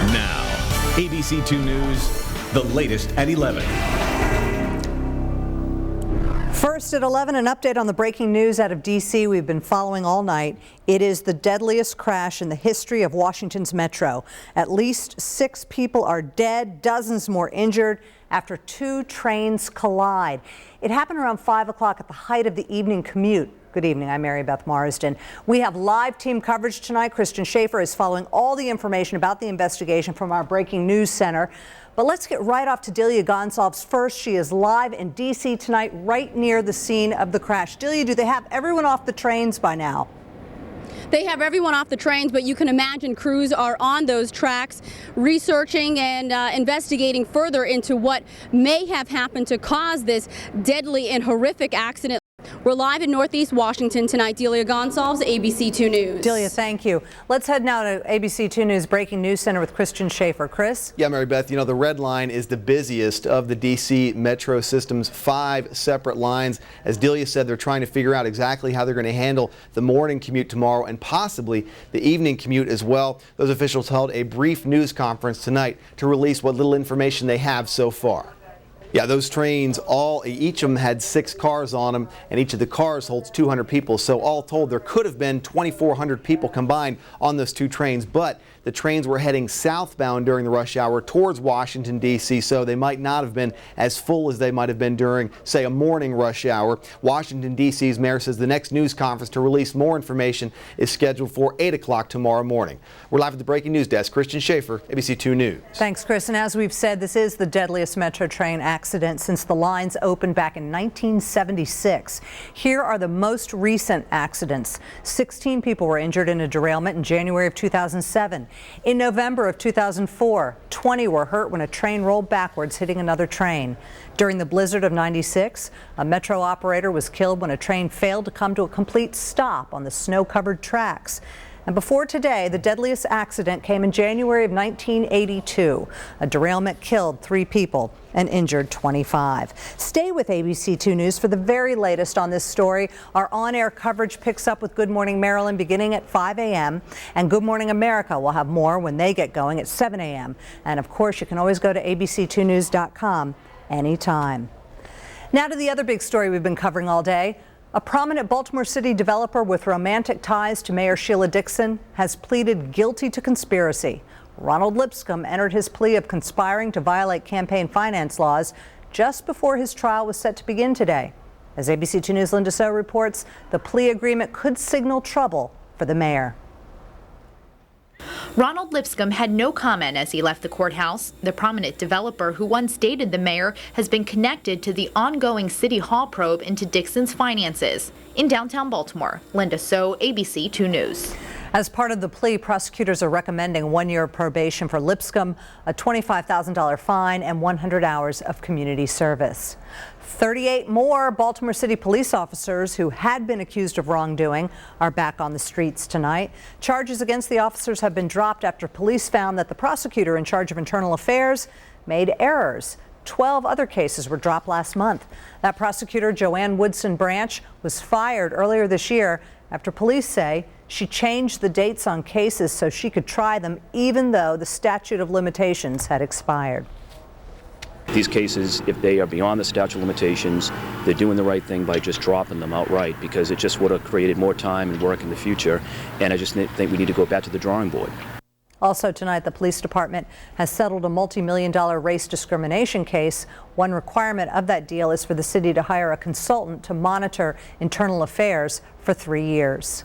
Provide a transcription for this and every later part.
Now, ABC 2 News, the latest at 11. First at 11, an update on the breaking news out of D.C. we've been following all night. It is the deadliest crash in the history of Washington's metro. At least 6 people are dead, dozens more injured after 2 trains collide. It happened around 5 o'clock at the height of the evening commute. Good evening, I'm Mary Beth Marsden. We have live team coverage tonight. Kristen Schaefer is following all the information about the investigation from our breaking news center. But let's get right off to Delia Gonsalves first. She is live in D.C. tonight, right near the scene of the crash. Delia, do they have everyone off the trains by now? They have everyone off the trains, but you can imagine crews are on those tracks researching and investigating further into what may have happened to cause this deadly and horrific accident. We're live in Northeast Washington tonight. Delia Gonsalves, ABC 2 News. Delia, thank you. Let's head now to ABC 2 News Breaking News Center with Christian Schaefer. Chris? Yeah, Mary Beth, you know, the red line is the busiest of the D.C. metro system's 5 separate lines. As Delia said, they're trying to figure out exactly how they're going to handle the morning commute tomorrow and possibly the evening commute as well. Those officials held a brief news conference tonight to release what little information they have so far. Yeah, those trains, each of them had 6 cars on them, and each of the cars holds 200 people. So all told, there could have been 2,400 people combined on those 2 trains. But the trains were heading southbound during the rush hour towards Washington, D.C., so they might not have been as full as they might have been during, say, a morning rush hour. Washington, D.C.'s mayor says the next news conference to release more information is scheduled for 8 o'clock tomorrow morning. We're live at the Breaking News Desk. Christian Schaefer, ABC 2 News. Thanks, Chris. And as we've said, this is the deadliest metro train accident since the lines opened back in 1976. Here are the most recent accidents. 16 people were injured in a derailment in January of 2007. In November of 2004, 20 were hurt when a train rolled backwards, hitting another train. During the blizzard of '96, a metro operator was killed when a train failed to come to a complete stop on the snow-covered tracks. And before today, the deadliest accident came in January of 1982. A derailment killed 3 people and injured 25. Stay with ABC 2 News for the very latest on this story. Our on-air coverage picks up with Good Morning Maryland beginning at 5 a.m. And Good Morning America will have more when they get going at 7 a.m. And of course, you can always go to abc2news.com anytime. Now to the other big story we've been covering all day. A prominent Baltimore City developer with romantic ties to Mayor Sheila Dixon has pleaded guilty to conspiracy. Ronald Lipscomb entered his plea of conspiring to violate campaign finance laws just before his trial was set to begin today. As ABC 2 News' Linda So reports, the plea agreement could signal trouble for the mayor. Ronald Lipscomb had no comment as he left the courthouse. The prominent developer who once dated the mayor has been connected to the ongoing City Hall probe into Dixon's finances. In downtown Baltimore, Linda So, ABC 2 News. As part of the plea, prosecutors are recommending 1 year of probation for Lipscomb, a $25,000 fine, and 100 hours of community service. 38 more Baltimore City police officers who had been accused of wrongdoing are back on the streets tonight. Charges against the officers have been dropped after police found that the prosecutor in charge of internal affairs made errors. 12 other cases were dropped last month. That prosecutor, Joanne Woodson Branch, was fired earlier this year after police say she changed the dates on cases so she could try them even though the statute of limitations had expired. These cases, if they are beyond the statute of limitations, they're doing the right thing by just dropping them outright, because it just would have created more time and work in the future. And I just think we need to go back to the drawing board. Also tonight, the police department has settled a multi-million-dollar race discrimination case. One requirement of that deal is for the city to hire a consultant to monitor internal affairs for 3 years.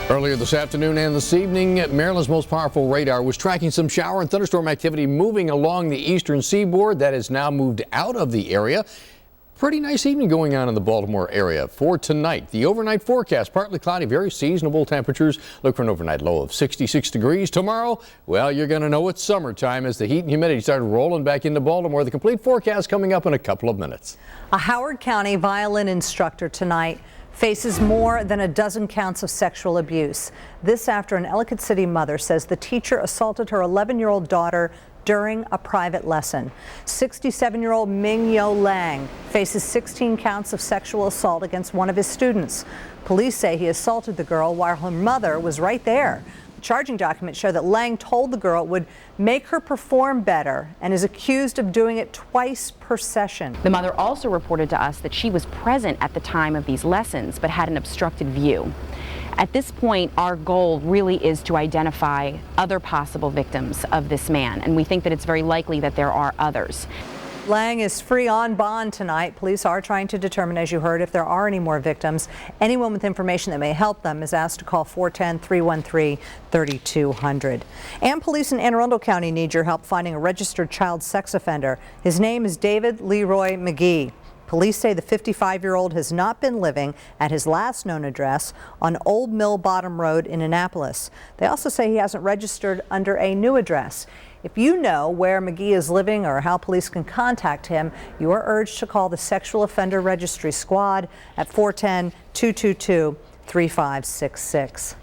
Earlier this afternoon and this evening, Maryland's most powerful radar was tracking some shower and thunderstorm activity moving along the eastern seaboard. That has now moved out of the area. Pretty nice evening going on in the Baltimore area. For tonight, the overnight forecast, partly cloudy, very seasonable temperatures. Look for an overnight low of 66 degrees. Tomorrow, well, you're going to know it's summertime as the heat and humidity start rolling back into Baltimore. The complete forecast coming up in a couple of minutes. A Howard County violin instructor tonight faces more than a dozen counts of sexual abuse. This after an Ellicott City mother says the teacher assaulted her 11-year-old daughter during a private lesson. 67-year-old Ming Yo Lang faces 16 counts of sexual assault against one of his students. Police say he assaulted the girl while her mother was right there. The charging documents show that Lang told the girl it would make her perform better and is accused of doing it twice per session. The mother also reported to us that she was present at the time of these lessons but had an obstructed view. At this point, our goal really is to identify other possible victims of this man, and we think that it's very likely that there are others. Lang is free on bond tonight. Police are trying to determine, as you heard, if there are any more victims. Anyone with information that may help them is asked to call 410-313-3200. And police in Anne Arundel County need your help finding a registered child sex offender. His name is David Leroy McGee. Police say the 55-year-old has not been living at his last known address on Old Mill Bottom Road in Annapolis. They also say he hasn't registered under a new address. If you know where McGee is living or how police can contact him, you are urged to call the Sexual Offender Registry Squad at 410-222-3566.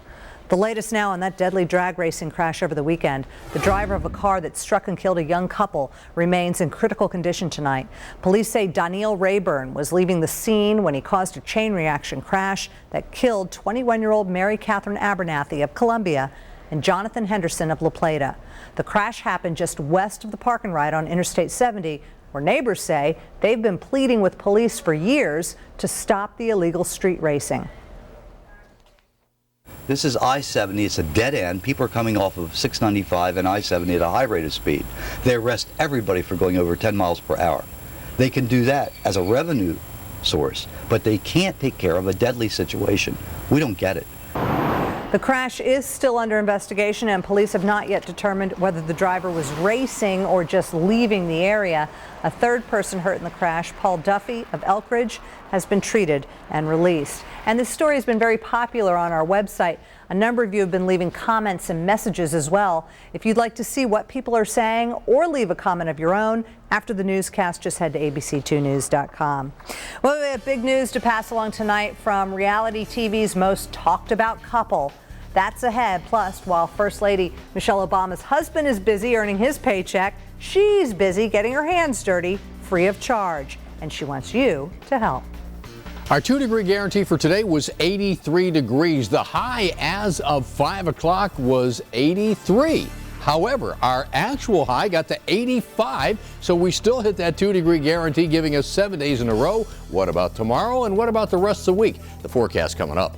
The latest now on that deadly drag racing crash over the weekend. The driver of a car that struck and killed a young couple remains in critical condition tonight. Police say Daniel Rayburn was leaving the scene when he caused a chain reaction crash that killed 21-year-old Mary Catherine Abernathy of Columbia and Jonathan Henderson of La Plata. The crash happened just west of the park and ride on Interstate 70, where neighbors say they've been pleading with police for years to stop the illegal street racing. This is I-70. It's a dead end. People are coming off of 695 and I-70 at a high rate of speed. They arrest everybody for going over 10 miles per hour. They can do that as a revenue source, but they can't take care of a deadly situation. We don't get it. The crash is still under investigation, and police have not yet determined whether the driver was racing or just leaving the area. A third person hurt in the crash, Paul Duffy of Elkridge, has been treated and released. And this story has been very popular on our website. A number of you have been leaving comments and messages as well. If you'd like to see what people are saying or leave a comment of your own after the newscast, just head to abc2news.com. Well, we have big news to pass along tonight from reality TV's most talked about couple. That's ahead. Plus, while First Lady Michelle Obama's husband is busy earning his paycheck, she's busy getting her hands dirty free of charge, and she wants you to help. Our 2-degree guarantee for today was 83 degrees. The high as of 5 o'clock was 83. However, our actual high got to 85, so we still hit that 2-degree guarantee, giving us 7 days in a row. What about tomorrow, and what about the rest of the week? The forecast coming up.